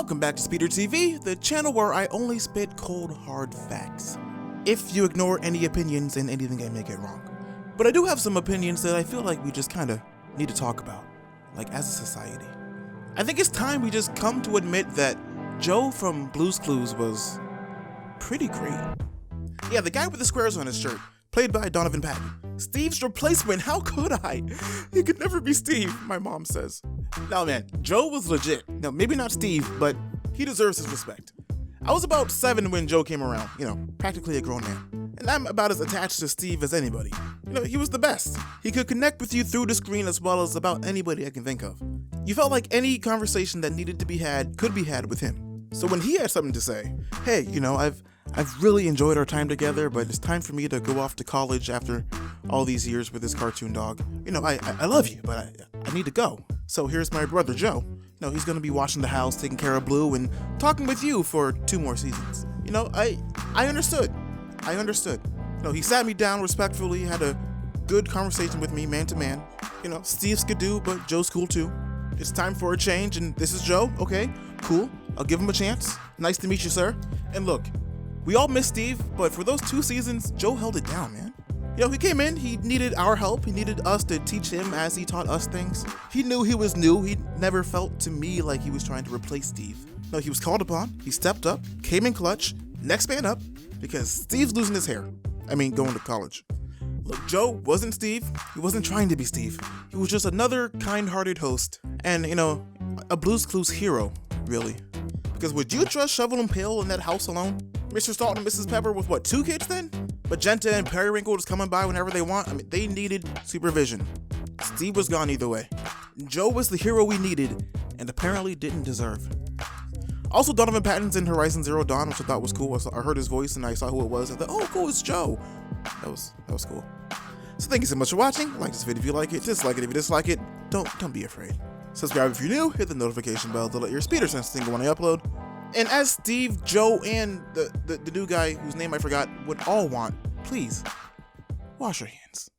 Welcome back to SpeterTV, the channel where I only spit cold, hard facts. If you ignore any opinions and anything I may get wrong. But I do have some opinions that I feel like we just kinda need to talk about, like as a society. I think it's time we just come to admit that Joe from Blue's Clues was pretty great. Yeah, the guy with the squares on his shirt, played by Donovan Patton. Steve's replacement, how could I? He could never be Steve, my mom says. No man, Joe was legit. Now, maybe not Steve, but he deserves his respect. I was about 7 when Joe came around, practically a grown man. And I'm about as attached to Steve as anybody. He was the best. He could connect with you through the screen as well as about anybody I can think of. You felt like any conversation that needed to be had could be had with him. So when he had something to say, hey, I've really enjoyed our time together, but it's time for me to go off to college after all these years with this cartoon dog. I love you, but I need to go. So here's my brother Joe. He's gonna be watching the house, taking care of Blue, and talking with you for 2 more seasons. I understood. I understood. He sat me down respectfully, had a good conversation with me, man to man. Steve's could do, but Joe's cool too. It's time for a change, and this is Joe. Okay, cool. I'll give him a chance. Nice to meet you, sir. And look, we all miss Steve, but for those 2 seasons, Joe held it down, man. He came in, he needed our help, he needed us to teach him as he taught us things. He knew he was new, he never felt to me like he was trying to replace Steve. No, he was called upon, he stepped up, came in clutch, next man up, because Steve's losing his hair. Going to college. Look, Joe wasn't Steve, he wasn't trying to be Steve. He was just another kind-hearted host, and a Blue's Clues hero, really. Because would you trust Shovel and Pail in that house alone? Mr. Salt and Mrs. Pepper with what, 2 kids then? Magenta and Periwinkle just coming by whenever they want? They needed supervision. Steve was gone either way. Joe was the hero we needed, and apparently didn't deserve. Also, Donovan Patton's in Horizon Zero Dawn, which I thought was cool. I heard his voice and I saw who it was. I thought, oh cool, it's Joe. That was cool. So thank you so much for watching. Like this video if you like it, dislike it if you dislike it. Don't be afraid. Subscribe if you're new, hit the notification bell to let your Speter sense thing when I upload. And as Steve, Joe, and the new guy whose name I forgot would all want, please, wash your hands.